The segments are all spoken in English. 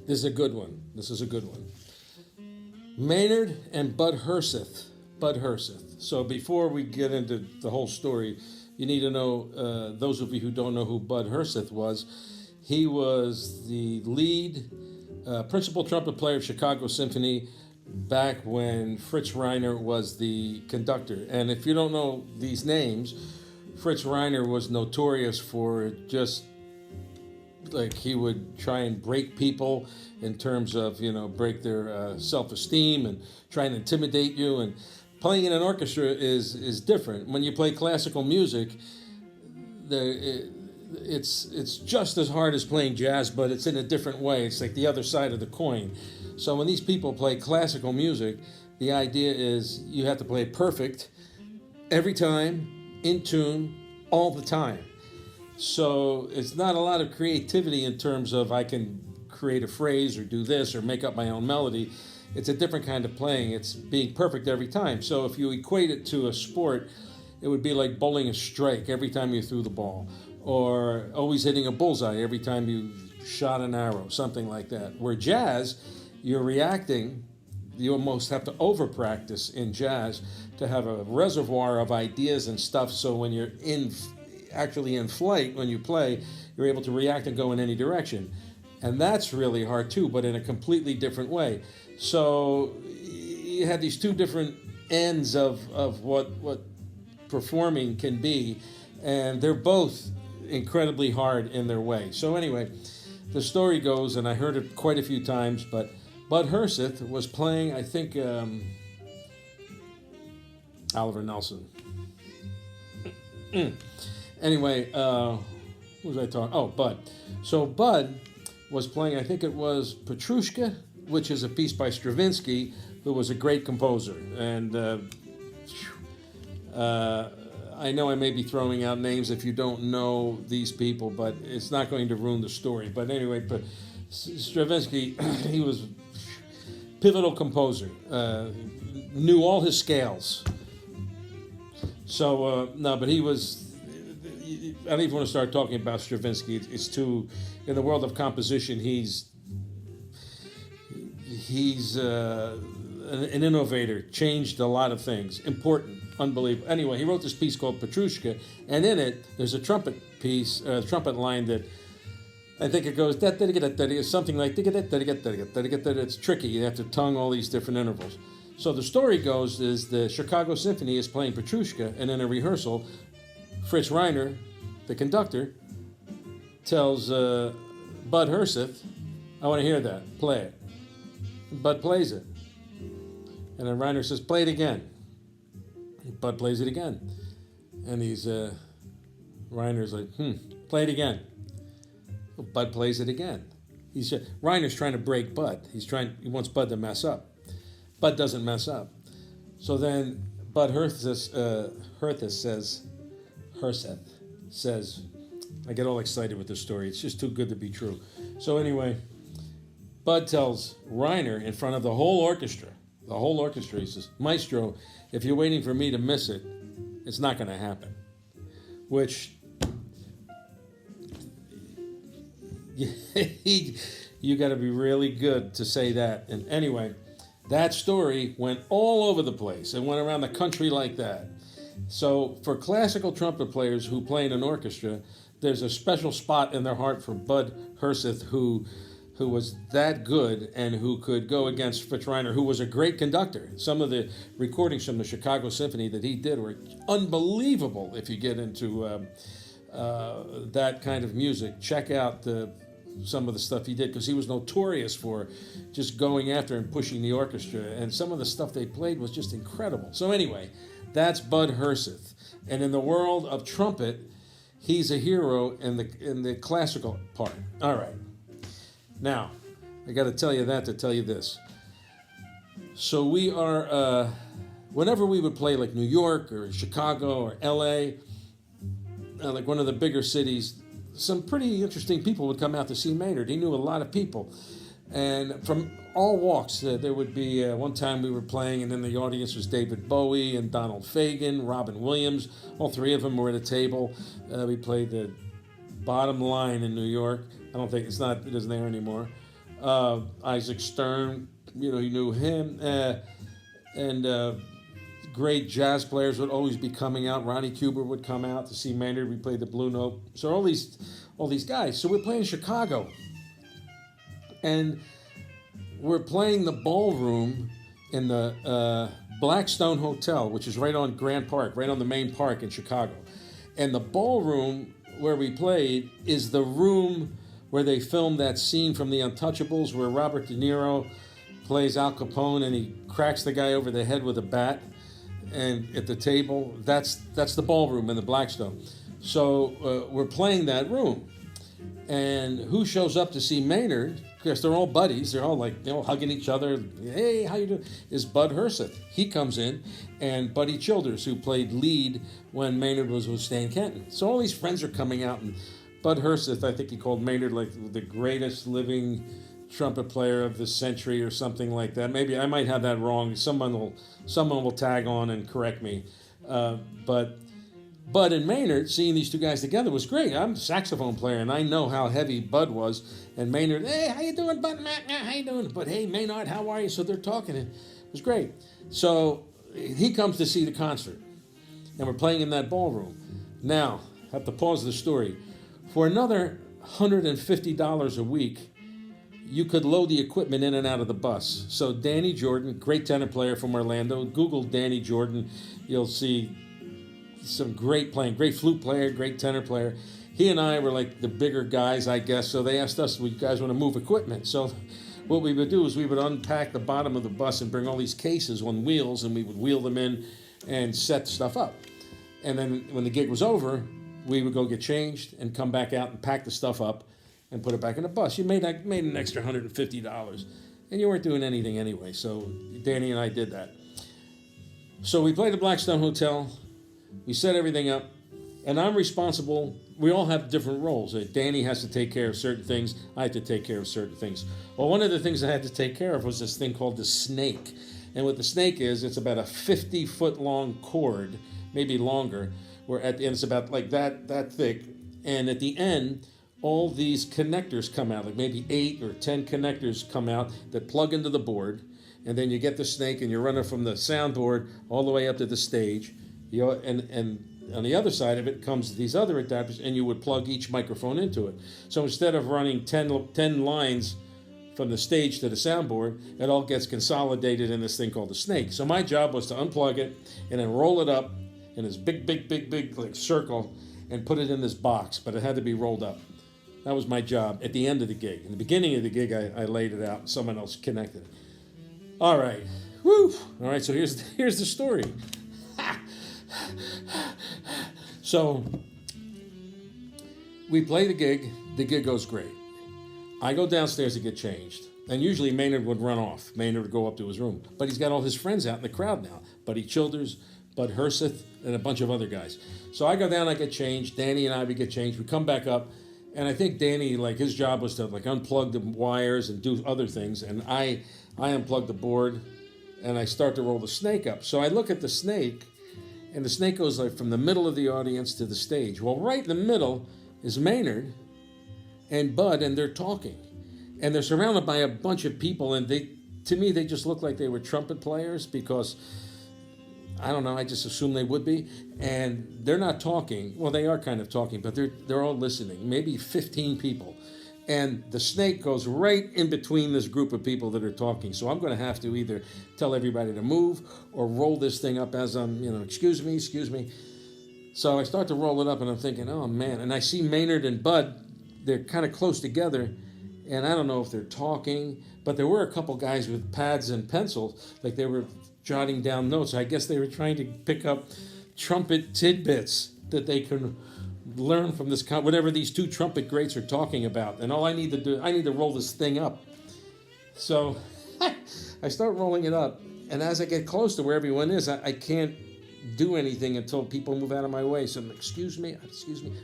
This is a good one. This is a good one. Maynard and Bud Herseth. Bud Herseth. So before we get into the whole story, you need to know, those of you who don't know who Bud Herseth was, he was the lead principal trumpet player of Chicago Symphony back when Fritz Reiner was the conductor. And if you don't know these names, Fritz Reiner was notorious for just like he would try and break people in terms of, break their self-esteem and try and intimidate you. And playing in an orchestra is different. When you play classical music, it's just as hard as playing jazz, but it's in a different way. It's like the other side of the coin. So when these people play classical music, the idea is you have to play perfect every time, in tune, all the time. So it's not a lot of creativity in terms of I can create a phrase or do this or make up my own melody. It's a different kind of playing. It's being perfect every time. So if you equate it to a sport, it would be like bowling a strike every time you threw the ball, or always hitting a bullseye every time you shot an arrow, something like that. Where jazz, you're reacting, you almost have to over-practice in jazz to have a reservoir of ideas and stuff, so when you're actually in flight, when you play, you're able to react and go in any direction. And that's really hard too, but in a completely different way. So you have these two different ends of what performing can be, and they're both incredibly hard in their way. So anyway, the story goes, and I heard it quite a few times, but Bud Herseth was playing, I think, Oliver Nelson. Anyway, who was I talking? Oh, Bud. So Bud was playing, I think it was Petrushka, which is a piece by Stravinsky, who was a great composer. And I know I may be throwing out names if you don't know these people, but it's not going to ruin the story. But anyway, but Stravinsky, he was pivotal composer, knew all his scales. So, no, but he was, I don't even want to start talking about Stravinsky. It's too, in the world of composition, he's an innovator, changed a lot of things, important, unbelievable. Anyway, he wrote this piece called Petrushka, and in it, there's a trumpet piece, trumpet line that I think it goes, something like, it's tricky. You have to tongue all these different intervals. So the story goes is the Chicago Symphony is playing Petrushka, and in a rehearsal, Fritz Reiner, the conductor, tells Bud Herseth, I want to hear that, play it. Bud plays it. And then Reiner says, play it again. Bud plays it again. And Reiner's like, play it again. Bud plays it again. Reiner's trying to break Bud. He wants Bud to mess up. Bud doesn't mess up. So then Bud Herseth says, I get all excited with this story. It's just too good to be true. So anyway, Bud tells Reiner in front of the whole orchestra, he says, Maestro, if you're waiting for me to miss it, it's not going to happen. Which, you got to be really good to say that. And anyway, that story went all over the place. It went around the country like that. So for classical trumpet players who play in an orchestra, there's a special spot in their heart for Bud Herseth, who was that good and who could go against Fritz Reiner, who was a great conductor. Some of the recordings from the Chicago Symphony that he did were unbelievable if you get into that kind of music. Check out some of the stuff he did, because he was notorious for just going after and pushing the orchestra, and some of the stuff they played was just incredible. So anyway, that's Bud Herseth. And in the world of trumpet, he's a hero in the classical part. All right. Now, I got to tell you that to tell you this. So we are, whenever we would play like New York or Chicago or L.A., like one of the bigger cities, some pretty interesting people would come out to see Maynard. He knew a lot of people. And from all walks, there would be, one time we were playing, and in the audience was David Bowie and Donald Fagen, Robin Williams. All three of them were at a table. We played the Bottom Line in New York. I don't think, it isn't there anymore. Isaac Stern, you know, he knew him. And great jazz players would always be coming out. Ronnie Cuber would come out to see Maynard. We played the Blue Note. So all these guys. So we're playing Chicago. And we're playing the ballroom in the Blackstone Hotel, which is right on Grant Park, right on the main park in Chicago. And the ballroom where we played is the room where they filmed that scene from The Untouchables where Robert De Niro plays Al Capone and he cracks the guy over the head with a bat and at the table. That's the ballroom in the Blackstone. So we're playing that room. And who shows up to see Maynard? Because they're all buddies. They're all like, you know, hugging each other. Hey, how you doing? Is Bud Herseth. He comes in, and Buddy Childers, who played lead when Maynard was with Stan Kenton. So all these friends are coming out, and Bud Herseth, I think he called Maynard like the greatest living trumpet player of the century or something like that. Maybe I might have that wrong. Someone will tag on and correct me. But Bud and Maynard, seeing these two guys together was great. I'm a saxophone player, and I know how heavy Bud was. And Maynard, hey, how you doing, Bud? How you doing? But hey, Maynard, how are you? So they're talking. It was great. So he comes to see the concert, and we're playing in that ballroom. Now, I have to pause the story. For another $150 a week, you could load the equipment in and out of the bus. So Danny Jordan, great tenor player from Orlando. Google Danny Jordan. You'll see some great playing, great flute player, great tenor player. He and I were like the bigger guys, I guess, so they asked us, "We guys want to move equipment?" So what we would do is we would unpack the bottom of the bus and bring all these cases on wheels, and we would wheel them in and set stuff up. And then when the gig was over, we would go get changed and come back out and pack the stuff up and put it back in the bus. You made an extra $150, and you weren't doing anything anyway, so Danny and I did that. So we played the Blackstone Hotel. We set everything up, and I'm responsible. We all have different roles. Danny has to take care of certain things. I have to take care of certain things. Well, one of the things I had to take care of was this thing called the snake. And what the snake is, it's about a 50-foot long cord, maybe longer, where at the end it's about like that thick. And at the end, all these connectors come out, like maybe 8 or 10 connectors come out that plug into the board. And then you get the snake, and you're running from the soundboard all the way up to the stage. And on the other side of it comes these other adapters, and you would plug each microphone into it. So instead of running 10 lines from the stage to the soundboard, it all gets consolidated in this thing called the snake. So my job was to unplug it and then roll it up in this big like circle and put it in this box, but it had to be rolled up. That was my job at the end of the gig. In the beginning of the gig, I laid it out, and someone else connected it. All right. Woo! All right, so here's the story. So we play the gig goes great. I go downstairs to get changed, and usually Maynard would run off. Maynard would go up to his room, but he's got all his friends out in the crowd now. Buddy Childers, Bud Herseth, and a bunch of other guys. So I go down, I get changed. Danny and I, we get changed. We come back up, and I think Danny, like his job was to like unplug the wires and do other things, and I unplug the board, and I start to roll the snake up. So I look at the snake, and the snake goes like from the middle of the audience to the stage. Well, right in the middle is Maynard and Bud, and they're talking. And they're surrounded by a bunch of people, and to me, they just look like they were trumpet players because, I don't know, I just assumed they would be. And they're not talking. Well, they are kind of talking, but they're all listening, maybe 15 people. And the snake goes right in between this group of people that are talking. So I'm going to have to either tell everybody to move or roll this thing up as I'm, excuse me. So I start to roll it up, and I'm thinking, oh, man. And I see Maynard and Bud, they're kind of close together, and I don't know if they're talking, but there were a couple guys with pads and pencils, like they were jotting down notes. I guess they were trying to pick up trumpet tidbits that they could learn from this, whatever these two trumpet greats are talking about. And all I need to roll this thing up. So I start rolling it up, and as I get close to where everyone is, I can't do anything until people move out of my way. So I'm like, excuse me,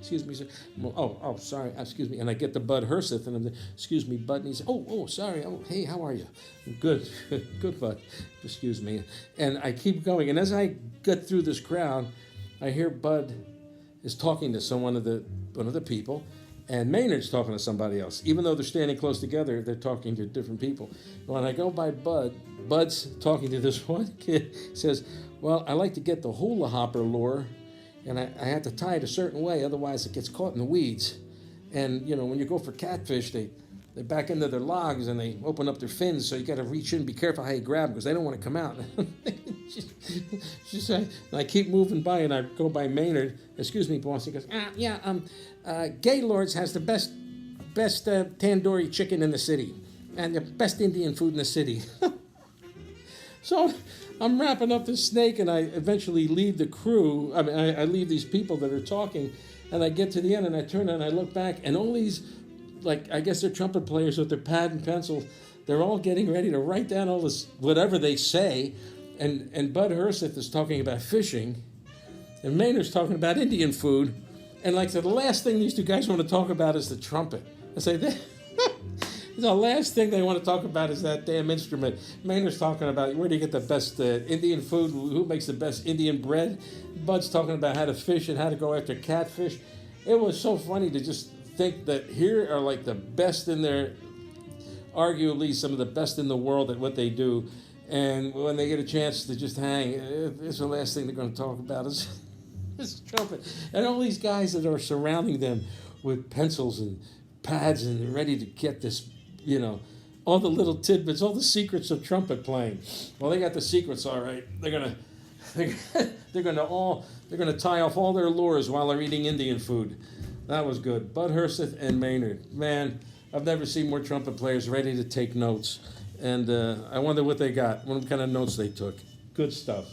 sir. Oh, sorry, excuse me. And I get to Bud Herseth, and I'm like, excuse me, Bud. And he's, sorry. Oh, hey, how are you? Good, Bud. Excuse me. And I keep going. And as I get through this crowd, I hear Bud is talking to one of the people, and Maynard's talking to somebody else. Even though they're standing close together, they're talking to different people. When I go by Bud's talking to this one kid, says, well, I like to get the hula hopper lure, and I have to tie it a certain way, otherwise it gets caught in the weeds. And, when you go for catfish, they back into their logs and they open up their fins, so you got to reach in, be careful how you grab them because they don't want to come out. she said, and I keep moving by and I go by Maynard. Excuse me, boss. He goes, Gaylord's has the best tandoori chicken in the city and the best Indian food in the city. So I'm wrapping up this snake and I eventually leave the crew. I mean, I leave these people that are talking, and I get to the end and I turn and I look back, and all these, I guess they're trumpet players with their pad and pencil, they're all getting ready to write down all this, whatever they say. And Bud Herseth is talking about fishing, and Maynard's talking about Indian food. And the last thing these two guys want to talk about is the trumpet. I say, the last thing they want to talk about is that damn instrument. Maynard's talking about where do you get the best Indian food, who makes the best Indian bread. Bud's talking about how to fish and how to go after catfish. It was so funny to just think that here are the best in their, arguably some of the best in the world at what they do. And when they get a chance to just hang, it's the last thing they're going to talk about is this trumpet. And all these guys that are surrounding them with pencils and pads and ready to get this, all the little tidbits, all the secrets of trumpet playing. Well, they got the secrets, all right. They're gonna tie off all their lures while they're eating Indian food. That was good. Bud Herseth and Maynard. Man, I've never seen more trumpet players ready to take notes. And I wonder what they got, what kind of notes they took. Good stuff.